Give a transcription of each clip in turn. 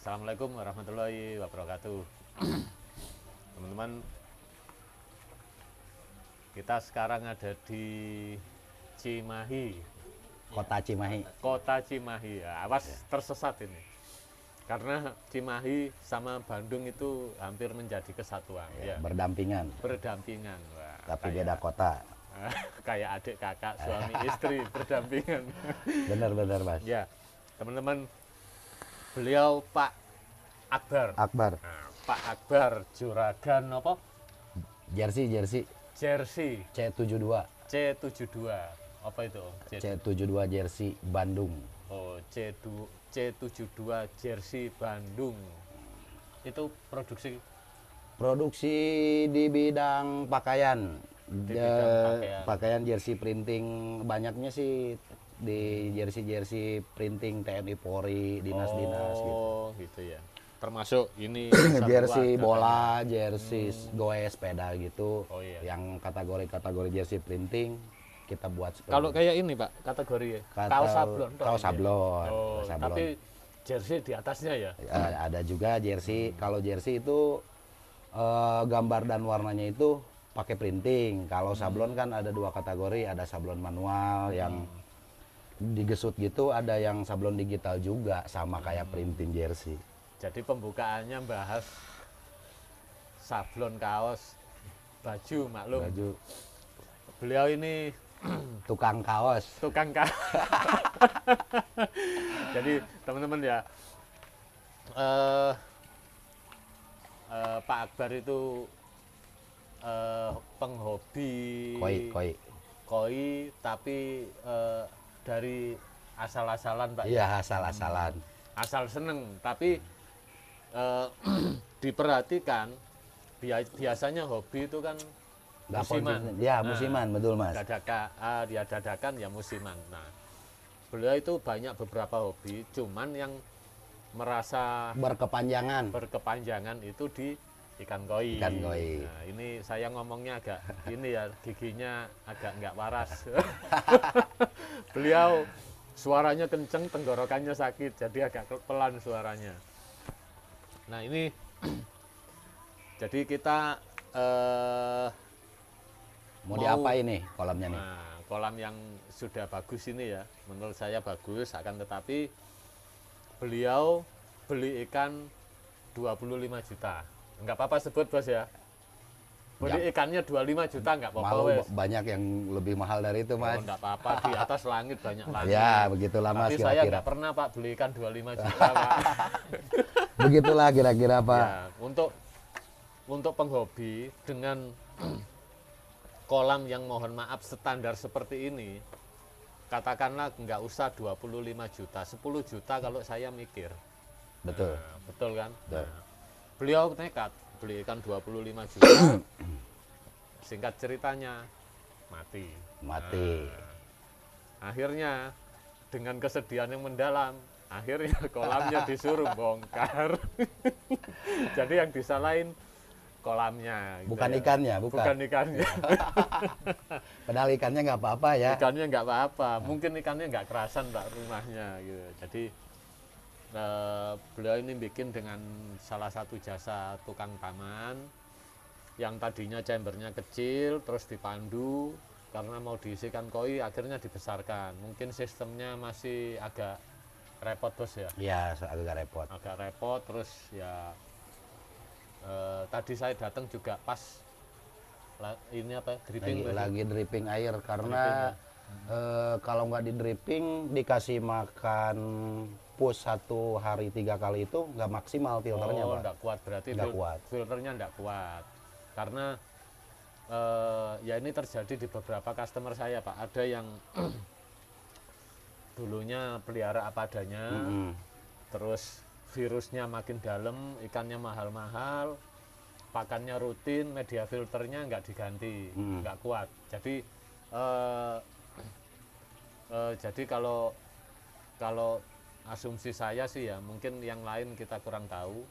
Assalamualaikum warahmatullahi wabarakatuh. Teman-teman, kita sekarang ada di Cimahi, Kota Cimahi. Kota Cimahi. Ya, awas tersesat ini. Karena Cimahi sama Bandung itu hampir menjadi kesatuan, ya. Berdampingan, Berdampingan. Wah, tapi beda kota. kayak adik kakak, suami istri berdampingan. Benar-benar, Mas. Ya, teman-teman, beliau Pak Akbar. Akbar. Nah, Pak Akbar Juragan apa? Jersey Jersey C72. C72. Apa itu, Om? C72 Jersey Bandung. Oh, C72 Jersey Bandung. Itu produksi di bidang pakaian. Di bidang Pakaian jersey printing, banyaknya sih di jersey printing TNI Polri, dinas-dinas gitu. Oh, gitu ya. Termasuk ini Jersey bola, jersey goes sepeda gitu. Oh, iya. Yang kategori jersey printing kita buat seperti Kalau kayak ini, Pak, kategori ya. Kaos sablon. Kaos sablon. Oh, Kaos sablon. tapi jersey di atasnya ya. Ada juga jersey. Kalau jersey itu gambar dan warnanya itu pakai printing. Kalau sablon kan ada dua kategori, ada sablon manual yang digesut gitu, ada yang sablon digital juga, sama kayak printing jersey. Jadi pembukaannya bahas sablon kaos, baju, maklum. Baju Beliau ini tukang kaos. tukang kaos. Jadi teman-teman ya, Pak Akbar itu penghobi koi, tapi dari asal-asalan, Pak. Iya, asal-asalan. Asal seneng, tapi diperhatikan biasanya hobi itu kan musiman. Ya, musiman, betul, Mas. Dia dadakan ya musiman. Nah, beliau itu banyak beberapa hobi, cuman yang merasa berkepanjangan itu di ikan koi. Ikan koi. Nah, ini saya ngomongnya agak ini ya, giginya agak nggak waras. Beliau suaranya kenceng, tenggorokannya sakit, jadi agak pelan suaranya. Nah, ini jadi kita mau diapain nih kolamnya nih? Nah, kolam yang sudah bagus ini ya, menurut saya bagus, akan tetapi beliau beli ikan 25 juta. Enggak apa-apa sebut, Bos ya. Beli ikannya 25 juta enggak apa-apa, wes. Banyak yang lebih mahal dari itu, Mas. Oh, enggak apa-apa, di atas langit banyak langit. Ya, begitulah, Mas. Tapi saya enggak pernah, Pak, beli ikan 25 juta, Pak. Begitulah kira-kira, Pak. Ya, untuk penghobi dengan kolam yang mohon maaf standar seperti ini, katakanlah nggak usah 25 juta, 10 juta kalau saya mikir. Betul. Nah, betul kan? Betul. Nah, beliau nekat beli ikan 25 juta. Singkat ceritanya mati. Nah, akhirnya dengan kesedihan yang mendalam, akhirnya kolamnya disuruh bongkar. Jadi yang disalahin kolamnya, gitu bukan ya. ikannya, bukan ikannya. Padahal ikannya nggak apa-apa ya. Ikannya nggak apa-apa, mungkin ikannya nggak kerasan, Pak, rumahnya gitu. Jadi beliau ini bikin dengan salah satu jasa tukang taman yang tadinya chambernya kecil, terus dipandu karena mau diisikan koi, akhirnya dibesarkan. Mungkin sistemnya masih agak repot, Bos ya. Iya, agak repot. Agak repot, terus ya tadi saya datang juga pas ini apa, dripping lagi dripping air karena kalau nggak di dripping dikasih makan push 1 hari 3 kali itu nggak maksimal filternya, Pak. Nggak kuat, berarti filternya nggak kuat karena ya ini terjadi di beberapa customer saya, Pak. Ada yang dulunya pelihara apa adanya, terus virusnya makin dalam, ikannya mahal-mahal, pakannya rutin, media filternya nggak diganti, nggak kuat. Jadi kalau asumsi saya sih ya, mungkin yang lain kita kurang tahu.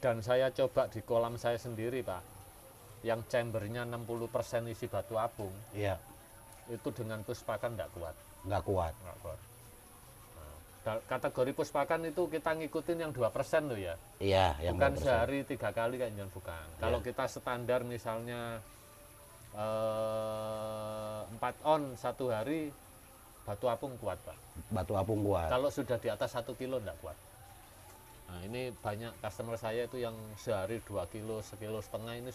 Dan saya coba di kolam saya sendiri, Pak, yang chambernya 60% isi batu apung. Iya. Itu dengan push pakan nggak kuat. Nggak kuat. Nggak kuat. kategori puspakan itu kita ngikutin yang 2% loh ya. Iya, yang Bukan 2%. sehari 3 kali kan jangan bukan. Kalau kita standar misalnya 4 on satu hari, batu apung kuat Pak. Batu apung kuat. Kalau sudah di atas 1 kilo enggak kuat. Nah ini banyak customer saya itu yang sehari 2 kilo, 1,5 kilo ini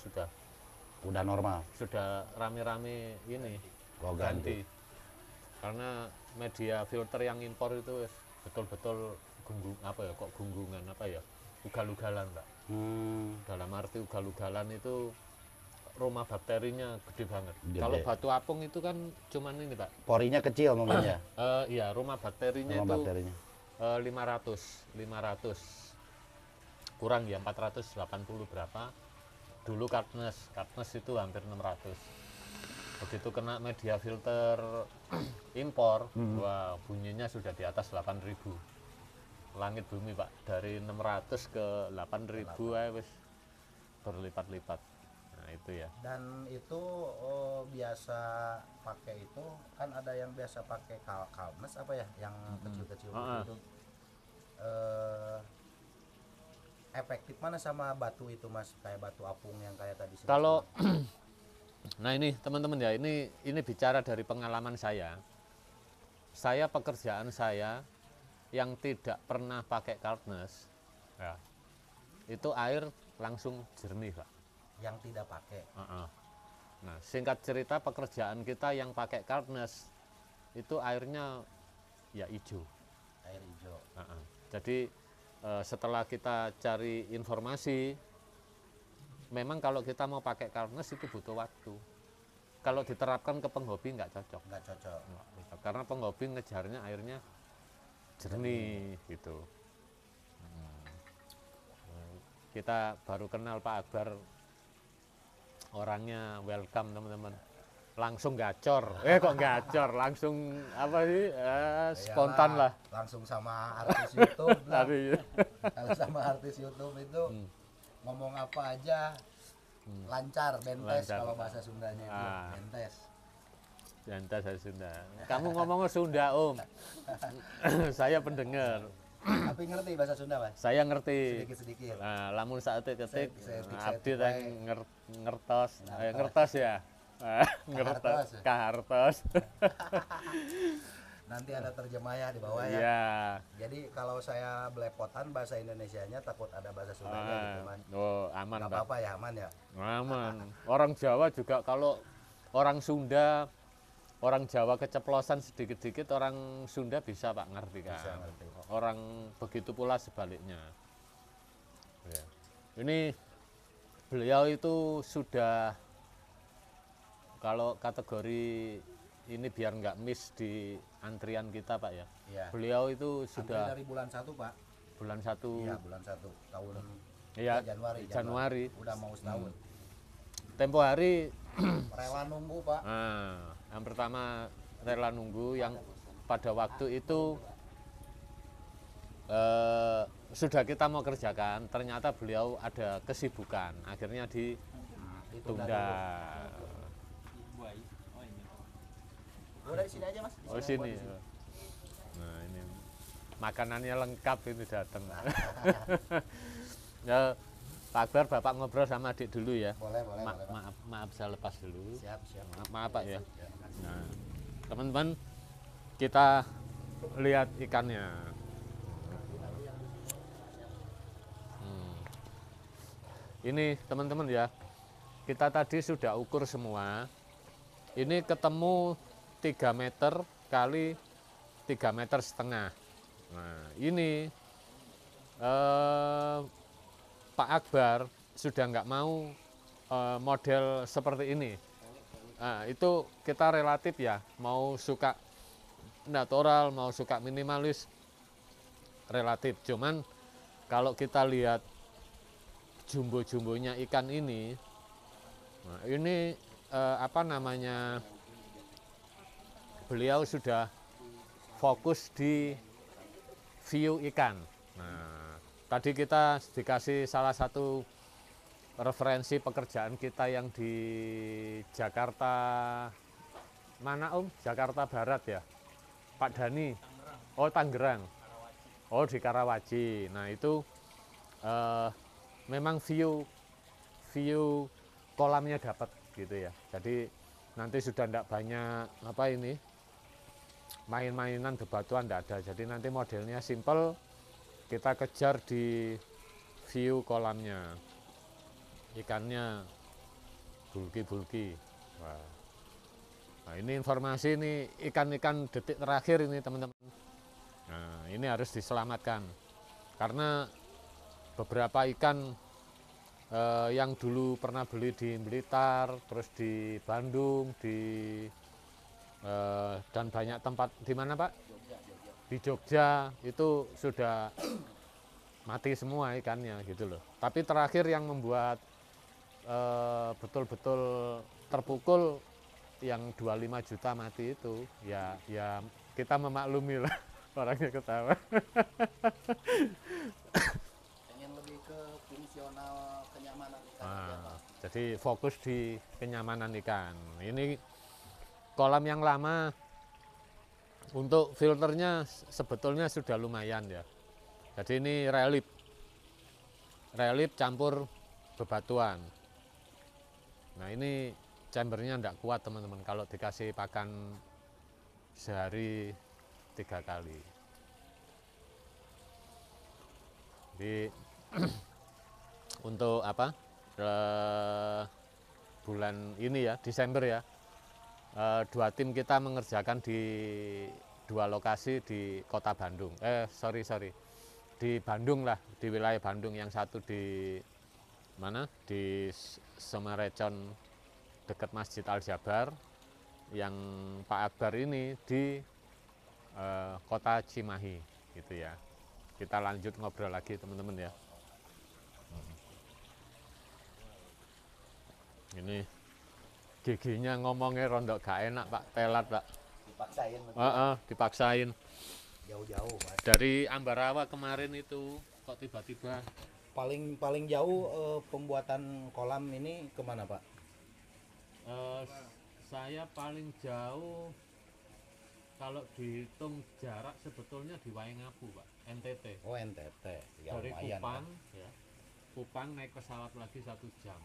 Udah normal. sudah rame-rame ini Lo ganti. Karena media filter yang impor itu betul-betul gunggungan apa ya, ugal-ugalan Pak. Dalam arti ugal-ugalan itu rumah bakterinya gede banget. Gede. Kalau batu apung itu kan cuman ini Pak. Porinya kecil mungkin ya. Iya, rumah bakterinya Rumah itu bakterinya. 500 kurang ya, 480 berapa. Dulu Kartnes itu hampir 600. Begitu kena media filter impor, wah bunyinya sudah di atas 8.000. Langit bumi Pak, dari 600 ke 8.000 wis berlipat-lipat. Nah itu ya. Dan itu biasa pakai itu kan ada yang biasa pakai kalmes apa ya, yang kecil-kecil itu. Efektif mana sama batu itu Mas, kayak batu apung yang kayak tadi? Kalau nah ini teman-teman ya, ini bicara dari pengalaman saya. Pekerjaan saya yang tidak pernah pakai Kartnes, ya, itu air langsung jernih Pak. Yang tidak pakai. Nah singkat cerita pekerjaan kita yang pakai Kartnes itu airnya ya hijau. Air hijau. Jadi setelah kita cari informasi, memang kalau kita mau pakai Kartnes itu butuh waktu. Kalau diterapkan ke penghobi nggak cocok. Nggak cocok. Karena penghobi ngejarnya airnya jernih gitu. Kita baru kenal Pak Akbar, orangnya welcome teman-teman. Langsung gacor, kok gacor, langsung apa sih, spontan lah. Langsung sama artis YouTube lah. Tadi. Kalau sama artis YouTube itu ngomong apa aja lancar, bentes Lancar. kalau bahasa Sundanya itu, bentes. Jantas saya Sunda. Kamu ngomongnya Sunda Om. Saya pendengar. Tapi ngerti bahasa Sunda Mas? Saya ngerti. Sedikit-sedikit. Nah, lamun saat ketik Setik, abdi setik, teh ngertos, ngertos ya. Ngertos, kahartos. Nanti ada terjemahnya di bawah ya. Iya. Jadi kalau saya belepotan bahasa Indonesianya takut ada bahasa Sundanya gitu Mas. Oh, aman, Nggak Pak. apa-apa ya, aman ya. Aman. Orang Jawa juga kalau orang Sunda, orang Jawa keceplosan sedikit-dikit, orang Sunda bisa Pak ngerti kan. Bisa ngerti. Orang begitu pula sebaliknya. Ya. Ini beliau itu sudah, kalau kategori ini biar nggak miss di antrian kita Pak ya. Iya. Beliau itu Antri sudah dari bulan 1 Pak. bulan 1 Iya, bulan 1 tahun Iya, Januari. Udah mau setahun. tempo hari. Rela nunggu Pak. Nah, yang pertama rela nunggu, yang pada waktu itu sudah kita mau kerjakan, ternyata beliau ada kesibukan, akhirnya ditunda. Oh, dari sini aja Mas. Di Oh aja, sini. di sini. Nah ini makanannya lengkap ini datang. Ya, Pak Akbar, Bapak ngobrol sama adik dulu ya. Boleh, boleh, boleh. Pak. Maaf saya lepas dulu. Siap, siap. Maaf Pak ya. Nah, teman-teman, kita lihat ikannya. Ini teman-teman ya, kita tadi sudah ukur semua. Ini ketemu 3 meter kali 3,5 meter. Nah ini Pak Akbar sudah nggak mau model seperti ini. Nah, itu kita relatif ya, mau suka natural, mau suka minimalis, relatif. Cuman kalau kita lihat jumbo-jumbonya ikan ini, nah ini apa namanya, beliau sudah fokus di view ikan. Nah, tadi kita dikasih salah satu referensi pekerjaan kita yang di Jakarta, mana Om? Jakarta Barat ya? Pak Dani? Oh, Tangerang. Oh, di Karawaci. Nah, itu memang view kolamnya dapat gitu ya. Jadi nanti sudah tidak banyak apa ini main-mainan bebatuan tidak ada. Jadi nanti modelnya simple, kita kejar di view kolamnya. Ikannya bulky. Wah. Nah, ini informasi ini ikan-ikan detik terakhir ini teman-teman. Nah, ini harus diselamatkan karena beberapa ikan yang dulu pernah beli di Blitar, terus di Bandung, dan banyak tempat di mana Pak? Di Jogja itu sudah mati semua ikannya gitu loh. Tapi terakhir yang membuat betul-betul terpukul yang 25 juta mati itu ya kita memaklumi lah. Orangnya ketawa. Pengen lebih ke fungsional kenyamanan ikan aja, Pak. Jadi fokus di kenyamanan ikan. Ini kolam yang lama, untuk filternya sebetulnya sudah lumayan ya. Jadi ini relief campur bebatuan. Nah, ini chambernya tidak kuat teman-teman kalau dikasih pakan sehari 3 kali. Jadi untuk apa? Bulan ini ya, Desember ya. 2 tim kita mengerjakan di 2 lokasi di Kota Bandung. Sorry. Di Bandung lah, di wilayah Bandung. Yang satu di mana? Di Semarecon dekat Masjid Al Jabar. Yang Pak Akbar ini di Kota Cimahi gitu ya. Kita lanjut ngobrol lagi teman-teman ya. Ini giginya ngomongnya rondok gak enak Pak, telat Pak. Dipaksain Dipaksain. jauh-jauh, Mas. Dari Ambarawa kemarin itu kok tiba-tiba Paling jauh pembuatan kolam ini kemana, Pak? saya paling jauh kalau dihitung jarak sebetulnya di Waingapu Pak, NTT. Oh, NTT. Ya, Dari lumayan, Kupang Pak. ya. Kupang naik pesawat lagi 1 jam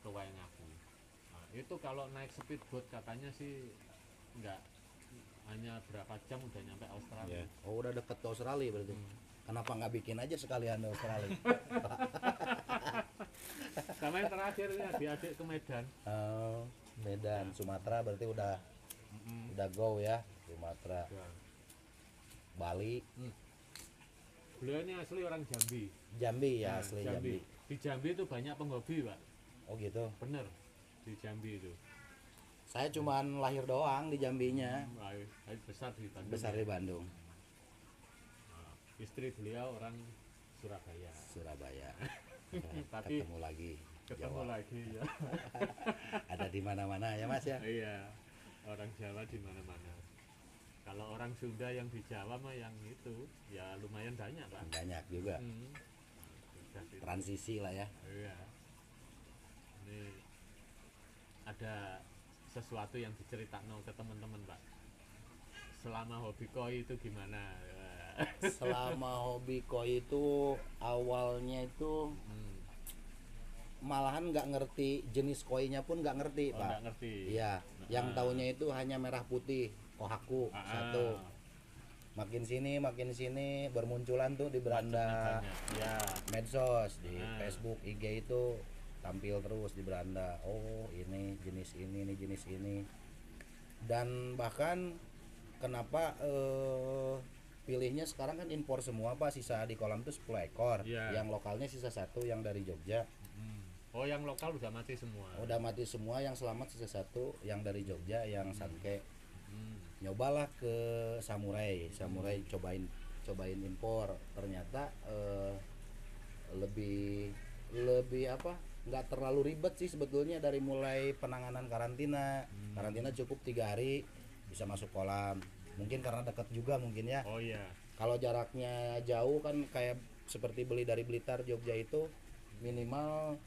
ke Waingapu. Nah, itu kalau naik speedboat katanya sih enggak, hanya berapa jam udah nyampe Australia. Oh, udah deket ke Australia berarti. Kenapa nggak bikin aja sekalian di Australia? Sama yang terakhir ini adik-adik ke Medan. Oh, Medan, Sumatera berarti udah go ya, Sumatera. Ya. Bali, Beliau ini asli orang Jambi. Jambi ya, Nah, asli Jambi. Di Jambi itu banyak penghobi Pak. Oh gitu. Bener, di Jambi itu. Saya cuman lahir doang di Jambinya, Besar di Bandung. besar di Bandung, Nah, istri beliau orang Surabaya. Surabaya. Tapi Ketemu lagi. ketemu Jawa. lagi ya. Ada di mana-mana ya Mas ya. Iya, orang Jawa di mana-mana. Kalau orang Sunda yang di Jawa mah yang itu ya lumayan banyak Pak. Banyak juga. Sudah di- Transisi lah ya. Iya. Ini ada sesuatu yang diceritakan ke teman-teman Pak. Selama hobi koi itu gimana? Selama hobi koi itu awalnya itu malahan nggak ngerti jenis koinya pun nggak ngerti Oh, Pak. nggak ngerti. Iya, yang taunya itu hanya merah putih, kohaku satu. Makin sini bermunculan tuh di beranda Banyak. Ya. medsos, di Ah. Facebook, IG itu tampil terus di beranda. Oh, ini jenis ini jenis ini. Dan bahkan kenapa pilihnya sekarang kan impor semua Pak, sisa di kolam tuh 10 ekor. Iya. Yang lokalnya sisa 1 yang dari Jogja. Oh, yang lokal udah mati semua. Udah mati semua, yang selamat sisa 1 yang dari Jogja yang sanke. Nyobalah ke Samurai cobain impor, ternyata lebih apa, nggak terlalu ribet sih sebetulnya. Dari mulai penanganan karantina cukup 3 hari bisa masuk kolam, mungkin karena dekat juga mungkin ya. Oh iya. Kalau jaraknya jauh kan kayak seperti beli dari Blitar Jogja itu minimal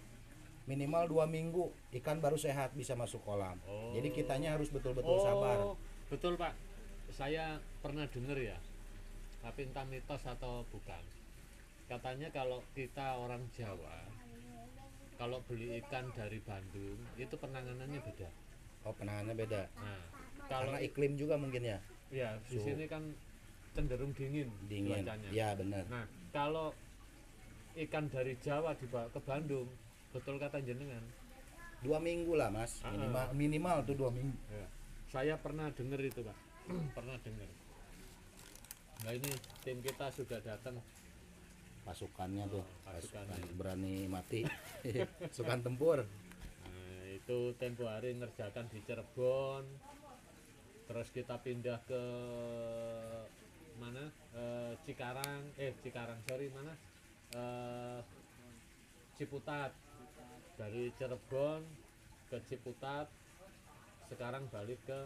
2 minggu ikan baru sehat bisa masuk kolam. Oh. Jadi kitanya harus betul-betul sabar. Betul Pak, saya pernah dengar ya, tapi entah mitos atau bukan. Katanya kalau kita orang Jawa, kalau beli ikan dari Bandung itu penanganannya beda. Oh, penanganannya beda. Nah, kalau Karena iklim juga mungkin ya. ya di sini kan cenderung dingin, Dingin. cuacanya. Ya, benar. Nah, kalau ikan dari Jawa dibawa ke Bandung, betul kata jenengan. 2 minggu lah, Mas. Minimal tuh 2 minggu. Ya. Saya pernah dengar itu, Pak. Pernah dengar. Nah, ini tim kita sudah datang. Pasukannya tuh, Pasukannya. pasukan berani mati. Pasukan tempur. Nah, itu tempo hari ngerjakan di Cirebon. Terus kita pindah ke mana? Cikarang, sorry, mana? Ciputat. Dari Cirebon ke Ciputat, sekarang balik ke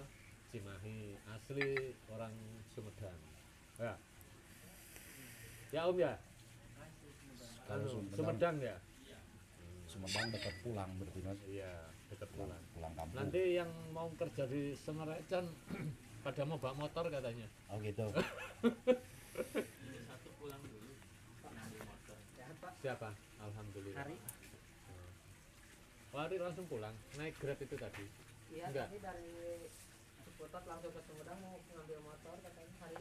Cimahi. Asli orang Sumedang. Ya. Ya Om ya. Kalau Sumedang ya. Sumedang dekat pulang berarti, Mas. Iya, dekat pulang. Pulang kampung. Nanti yang mau kerja di Semerecan pada mau bawa motor katanya. Oh gitu. Siapa? Alhamdulillah. Hari? Hari langsung pulang, naik Grab itu tadi. Iya, Enggak. tadi dari Ciputat langsung ke Sumedang mau ngambil motor katanya Hari.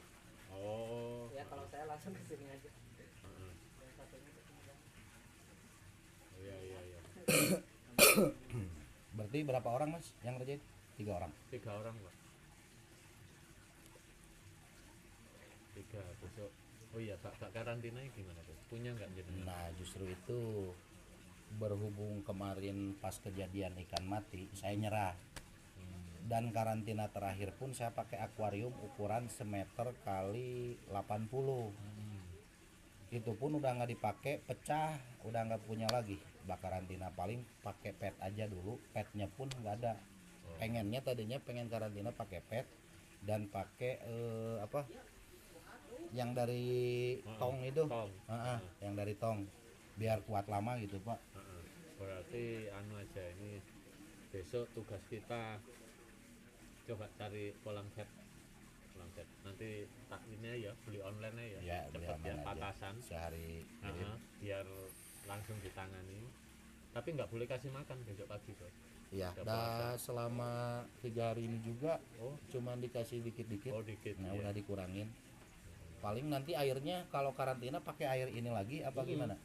Oh. Ya kalau saya langsung ke sini aja. Heeh. Yang satunya ke Sumedang. Iya, iya, iya. Berarti berapa orang, Mas, yang ngerjain? 3 orang. 3 orang, Pak. 3 besok. Oh iya, Pak karantina gimana tuh? Punya nggak jenengan? Nah, justru itu berhubung kemarin pas kejadian ikan mati, saya nyerah. Dan karantina terakhir pun saya pakai akuarium ukuran semeter kali 80. Itu pun udah nggak dipakai, pecah, udah nggak punya lagi. Karantina paling pakai pet aja dulu, petnya pun nggak ada. Pengennya tadinya pengen karantina pakai pet dan pakai apa? Yang dari tong itu. Tong. Yang dari tong. Biar kuat lama gitu, Pak. Berarti anu aja, ini besok tugas kita coba cari kolam cat. Nanti tak ini ya, beli online ya, Ya, beli cepet ya, online aja. patasan. Sehari kirim. Biar langsung ditangani. Tapi nggak boleh kasih makan besok pagi tuh. Ya, Udah dah selama 3 hari ini juga Oh. cuman dikasih dikit-dikit. Oh dikit. Nah, ya. udah dikurangin. Paling nanti airnya kalau karantina pakai air ini lagi apa gimana?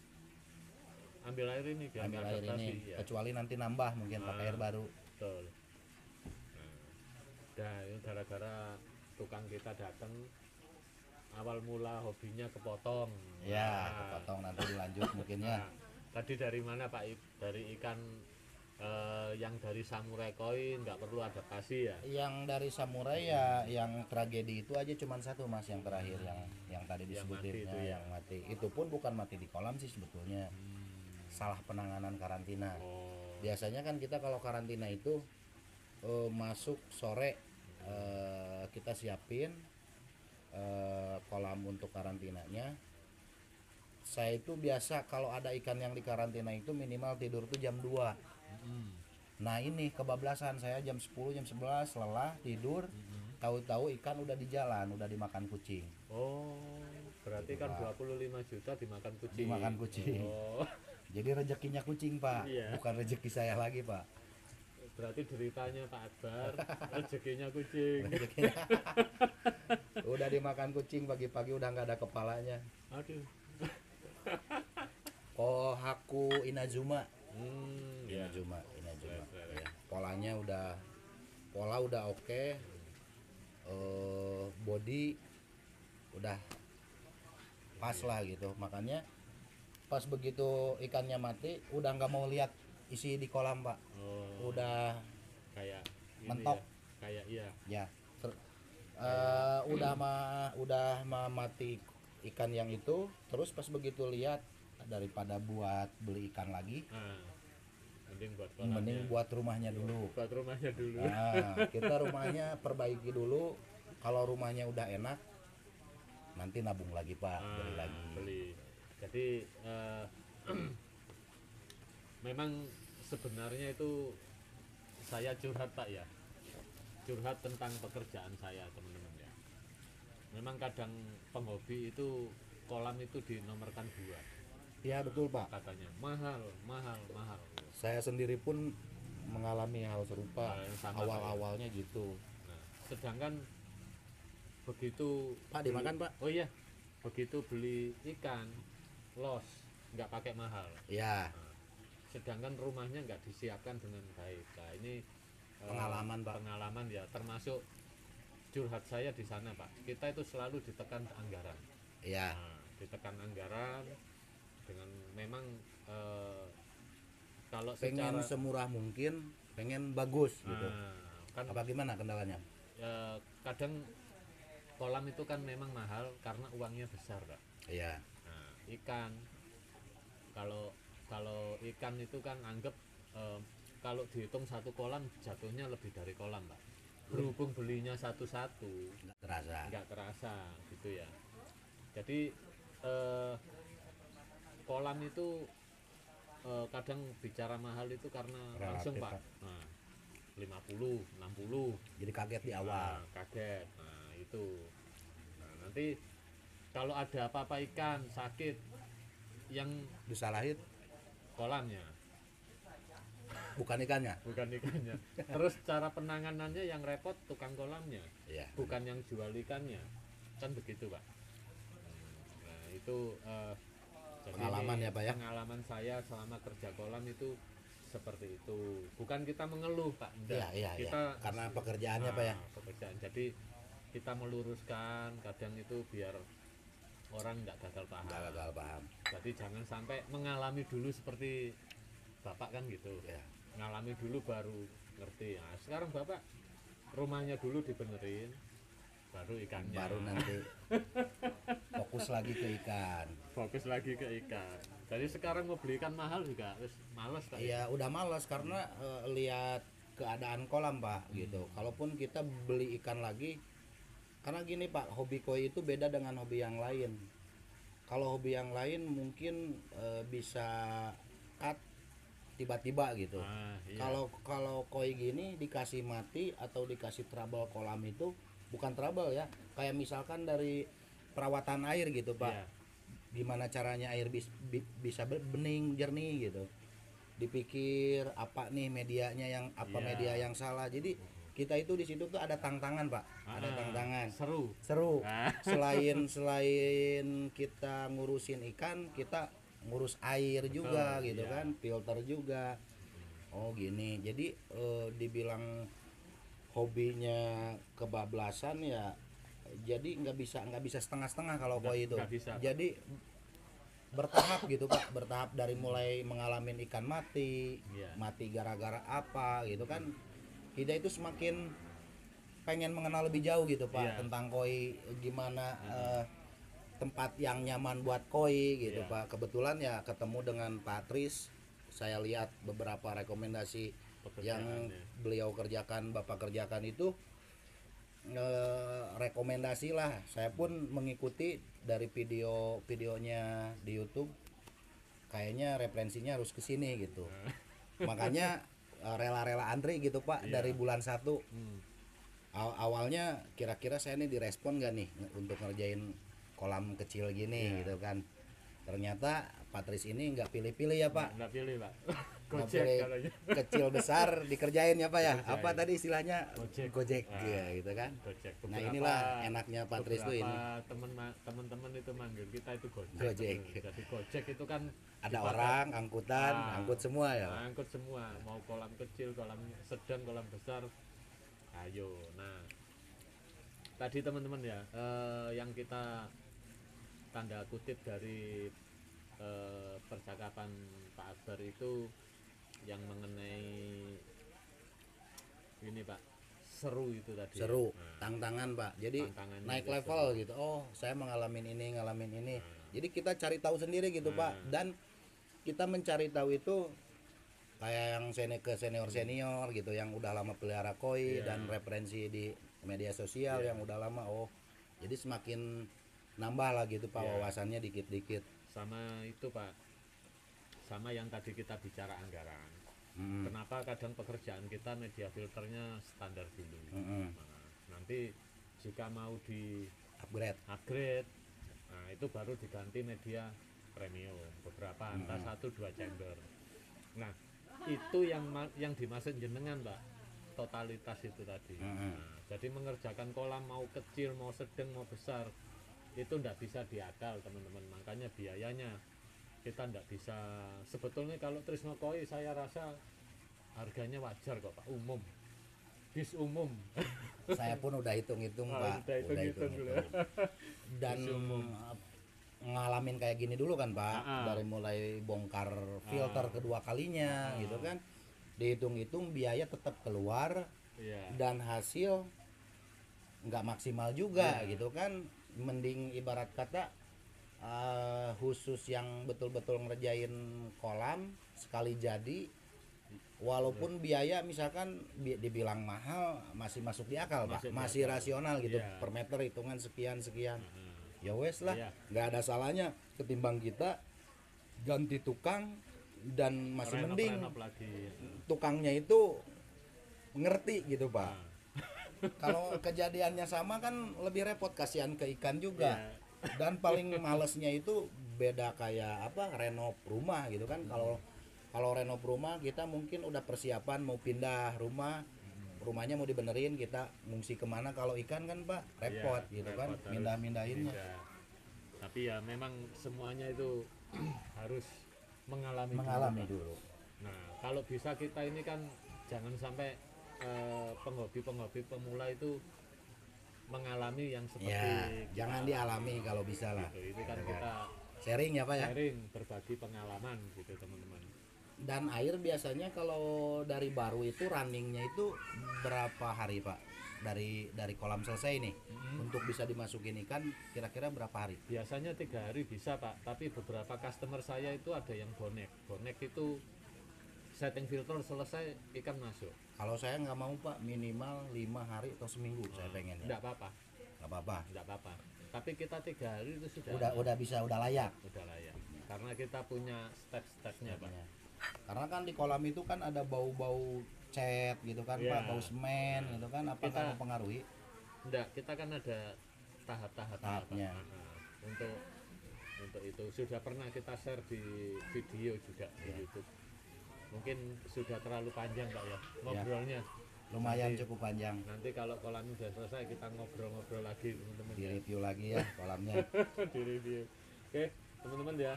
Ambil air ini biar Ambil nggak air adaptasi, ini, ya. kecuali nanti nambah mungkin pakai air baru. Betul. Nah, ini gara-gara tukang kita datang, awal mula hobinya kepotong. Ya, Nah, kepotong nanti dilanjut mungkinnya. nah, tadi dari mana Pak? Dari ikan yang dari samurai koi nggak perlu adaptasi ya? Yang dari samurai ya yang tragedi itu aja cuman satu, Mas, yang terakhir yang tadi Yang disebutin mati itu ya? yang mati. Itu pun bukan mati di kolam sih sebetulnya. Salah penanganan karantina. Oh, Biasanya kan kita kalau karantina itu masuk sore, kita siapin kolam untuk karantinanya. Saya itu biasa kalau ada ikan yang dikarantina itu minimal tidur tuh jam 2. Nah, ini kebablasan saya jam 10 jam 11 lelah tidur, tahu-tahu ikan udah di jalan, udah dimakan kucing. oh, berarti kan 25 juta dimakan kucing. Dimakan kucing. Oh, Jadi rezekinya kucing, Pak, Iya. bukan rezeki saya lagi, Pak. berarti deritanya Pak Akbar, rezekinya kucing. Rezekinya udah dimakan kucing pagi-pagi udah nggak ada kepalanya. Aduh. Kohaku Inazuma. Ya. Inazuma. Keren. Ya. Pola udah oke. Body udah pas lah gitu. Makanya pas begitu ikannya mati udah nggak mau lihat isi di kolam, Pak. Oh, Udah kayak ini mentok. ya, kayak iya. Ya. Udah mati ikan yang itu, terus pas begitu lihat daripada buat beli ikan lagi, Ah, mending buat kolamnya. mending buat rumahnya dulu. Buat rumahnya dulu. Nah, kita rumahnya perbaiki dulu. Kalau rumahnya udah enak, nanti nabung lagi, Pak, beli lagi. Beli. Jadi memang sebenarnya itu saya curhat Pak ya, curhat tentang pekerjaan saya teman-teman ya. memang kadang penghobi itu kolam itu dinomorkan 2 Ya betul Pak. katanya, mahal mahal mahal. Saya sendiri pun mengalami hal serupa. Hal yang sama, Awal-awalnya gitu. Nah, sedangkan begitu Pak dimakan Pak. oh iya, begitu beli ikan los nggak pakai mahal. Ya, Sedangkan rumahnya nggak disiapkan dengan baik. Nah ini Pengalaman, Pak. pengalaman ya, termasuk curhat saya di sana Pak. Kita itu selalu ditekan anggaran. ya. Nah, ditekan anggaran dengan memang kalau Pengen secara semurah mungkin, pengen bagus gitu. kan Apa gimana kendalanya? kadang kolam itu kan memang mahal karena uangnya besar Pak. Iya. Nah, ikan kalau kalau ikan itu kan anggap kalau dihitung satu kolam jatuhnya lebih dari kolam Pak. Berhubung belinya satu-satu Nggak terasa. nggak terasa gitu ya. Jadi kolam itu kadang bicara mahal itu karena langsung Relatif, Pak. Pak. Nah, 50, 60 Jadi kaget di awal. kaget. Nah, itu. Nah, nanti kalau ada apa-apa ikan sakit yang Disalahin kolamnya bukan ikannya. bukan ikannya. Terus cara penanganannya yang repot tukang kolamnya, Iya. bukan yang jual ikannya. Kan begitu, Pak. Nah, itu jadi Pengalaman ini ya, Pak, ya? pengalaman saya selama kerja kolam itu seperti itu. Bukan kita mengeluh, Pak. Enggak. Iya, iya, Kita iya. Karena pekerjaannya Pak ya. pekerjaan. Jadi kita meluruskan kadang itu biar orang nggak gagal paham. Nggak gagal paham. Jadi jangan sampai mengalami dulu seperti Bapak kan gitu. Ya. Ngalami dulu baru ngerti. Nah, sekarang Bapak rumahnya dulu dibenerin, baru ikannya. Baru nanti fokus lagi ke ikan. Fokus lagi ke ikan. Jadi sekarang mau beli ikan mahal juga wis males Pak. Iya, udah malas karena lihat keadaan kolam Pak gitu. Kalaupun kita beli ikan lagi, karena gini Pak, hobi koi itu beda dengan hobi yang lain. Kalau hobi yang lain mungkin bisa cut tiba-tiba gitu. Nah, iya. Kalau koi gini dikasih mati atau dikasih trouble kolam itu bukan trouble ya. Kayak misalkan dari perawatan air gitu Pak. Iya. Gimana caranya air bisa bening jernih gitu. Dipikir apa nih medianya yang apa Iya. media yang salah. Jadi kita itu di situ tuh ada tantangan Pak. Ada tantangan. Seru. Seru. Ah. Selain kita ngurusin ikan, kita ngurus air juga gitu iya. kan, filter juga. Oh gini. Jadi dibilang hobinya kebablasan ya, jadi nggak bisa setengah-setengah kalau koi itu. nggak bisa, Pak. Jadi bertahap gitu Pak, bertahap dari mulai mengalami ikan mati, Iya. mati gara-gara apa gitu kan. Kita itu semakin pengen mengenal lebih jauh gitu Pak Iya. tentang koi, gimana tempat yang nyaman buat koi gitu Iya. Pak. Kebetulan ya ketemu dengan Pak Tris, saya lihat beberapa rekomendasi yang Pekerjaannya. beliau kerjakan, Bapak kerjakan itu rekomendasi lah. Saya pun mengikuti dari videonya di YouTube. Kayaknya referensinya harus ke sini gitu. Makanya rela-rela antri gitu Pak Iya. dari bulan 1. Hmm. Awalnya kira-kira saya nih direspon gak nih untuk ngerjain kolam kecil gini Iya. gitu kan. Ternyata Patris ini nggak pilih-pilih ya Pak. Nggak pilih Pak. Nggak Gojek pilih katanya. kecil besar dikerjain ya Pak ya. Dikerjain. Apa tadi istilahnya? Gojek. Gojek Ah. ya, gitu kan. Gojek. Nah, inilah enaknya Patris tuh ini. Teman-teman itu manggil kita itu Gojek. Gojek. Jadi Gojek itu kan Ada dipakai- orang, angkutan, angkut semua ya. Pak? angkut semua, mau kolam kecil, kolam sedang, kolam besar. Ayo. Nah, tadi teman-teman ya, yang kita tanda kutip dari percakapan Pak Akbar itu yang mengenai ini Pak, seru itu tadi. Seru, Nah, tantangan Pak. Jadi Tantangannya naik itu level gitu. Oh, saya ngalamin ini. Jadi kita cari tahu sendiri gitu Nah. Pak. Dan kita mencari tahu itu kayak yang senior gitu yang udah lama pelihara koi Iya. dan referensi di media sosial Iya. yang udah lama. Oh, jadi semakin nambah lah gitu Pak Iya. wawasannya dikit-dikit. sama itu Pak, sama yang tadi kita bicara anggaran. Mm, Kenapa kadang pekerjaan kita media filternya standar dulu. mm, mm. Nah, nanti jika mau upgrade. Nah, itu baru diganti media premium beberapa entah 1-2 chamber. Nah, itu yang dimaksud jenengan, Pak, totalitas itu tadi. Nah, jadi mengerjakan kolam mau kecil, mau sedang, mau besar itu ndak bisa diakal, teman-teman. Makanya biayanya kita ndak bisa. Sebetulnya kalau Trisno Koi saya rasa harganya wajar kok, Pak, umum. Bis umum. Saya pun udah hitung-hitung, Pak. Udah hitung-hitung dulu ya. Dan ngalamin kayak gini dulu kan, Pak. Dari mulai bongkar filter kedua kalinya gitu kan. Dihitung-hitung biaya tetap keluar dan hasil nggak maksimal juga gitu kan. Mending ibarat kata khusus yang betul-betul ngerjain kolam sekali jadi, walaupun biaya misalkan dibilang mahal masih masuk di akal, Pak, masih rasional gitu, per meter hitungan sekian ya wes lah, nggak ada salahnya ketimbang kita ganti tukang dan masih mending tukangnya itu ngerti gitu, Pak. Kalau kejadiannya sama kan lebih repot, kasihan ke ikan juga. Dan paling malesnya itu beda kayak apa, renov rumah gitu kan. Kalau renov rumah kita mungkin udah persiapan mau pindah rumahnya mau dibenerin, kita ngungsi kemana. Kalau ikan kan, Pak, repot gitu kan, mindahinnya. Tapi ya memang semuanya itu harus mengalami dulu. Nah, kalau bisa kita ini kan jangan sampai penghobi pemula itu mengalami yang seperti jangan dialami kalau bisa lah. Itu kan kita sharing ya, Pak, ya. Sharing, berbagi pengalaman gitu, teman-teman. Dan air biasanya kalau dari baru itu runningnya itu berapa hari, Pak? Dari kolam selesai nih untuk bisa dimasukin ikan kira-kira berapa hari? Biasanya 3 hari bisa, Pak. Tapi beberapa customer saya itu ada yang bonek itu setting filter selesai ikan masuk. Kalau saya nggak mau, Pak, minimal 5 hari atau seminggu saya pengen. Nggak apa-apa. Nggak apa-apa. Tapi kita 3 hari itu udah bisa, udah layak. Udah layak. Karena kita punya step-stepnya, Pak. Karena kan di kolam itu kan ada bau-bau cat gitu kan, Pak, bau semen gitu kan, apakah mempengaruhi? Enggak, kita kan ada tahapnya. Untuk itu sudah pernah kita share di video juga di YouTube. Mungkin sudah terlalu panjang, Pak, ya ngobrolnya. Lumayan cukup panjang. Nanti kalau kolam udah selesai kita ngobrol-ngobrol lagi, teman-teman. Di review lagi ya kolamnya. Di review. Oke, teman-teman ya.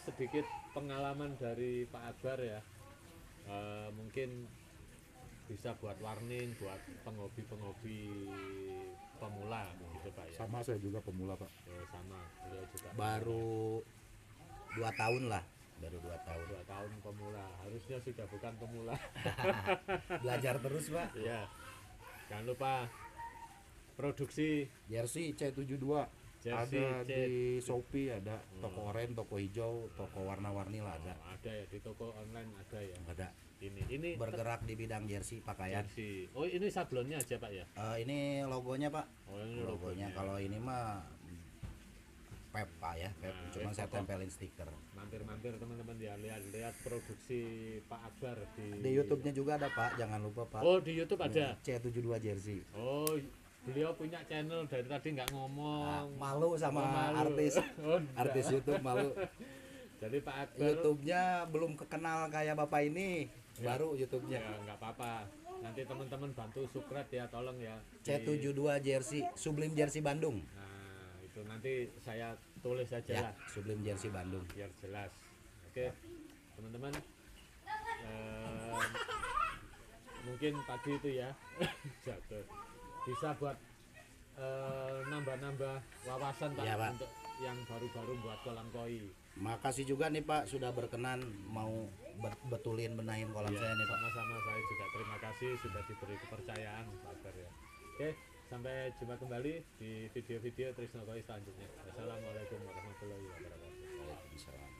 Sedikit pengalaman dari Pak Akbar ya. Mungkin bisa buat warning buat penghobi pemula gitu, Pak, ya. Sama, saya juga pemula, Pak. Sama, beliau juga. Baru 2 tahun lah. Baru 2 tahun. 2 tahun pemula, harusnya sudah bukan pemula. Belajar terus, Pak. Iya. Jangan lupa produksi jersey C72 Ada di Shopee, ada toko oranye, toko hijau, toko warna-warni lah ada. Ada ya di toko online, ada ya. Ada. Ini bergerak di bidang jersey pakaian. Jersey. Oh, ini sablonnya aja, Pak, ya? Ini logonya, Pak. Oh, ini logonya. Kalau ini mah Pep, Pak, ya. Pep. Cuma saya tempelin stiker. Mampir-mampir teman-teman ya, lihat produksi Pak Akbar di YouTube-nya juga ada, Pak. Jangan lupa, Pak. Oh, di YouTube ada. C72 jersey. Oh, beliau punya channel dari tadi nggak ngomong. Malu sama malu. artis. Artis YouTube malu. Jadi Pak Akbar YouTube-nya belum kekenal kayak Bapak ini. Baru YouTube-nya. Ya, nggak apa-apa. Nanti teman-teman bantu subscribe ya, tolong ya. C72 jersey, Sublim Jersey Bandung. Nah, itu nanti saya tulis aja Ya, lah. Sublim Jersey Bandung. Biar jelas. Oke, teman-teman. Mungkin tadi itu ya. Jatuh. Bisa buat nambah-nambah wawasan, Pak, Ya, Pak. untuk yang baru-baru buat kolam koi. Makasih juga nih, Pak, sudah berkenan mau betulin benahin kolam Ya, saya nih, Pak. sama-sama, saya juga terima kasih sudah diberi kepercayaan, Pak Akbar, ya. Oke, sampai jumpa kembali di video-video Trisno Koi selanjutnya. Wassalamualaikum warahmatullahi wabarakatuh. Waalaikumsalam.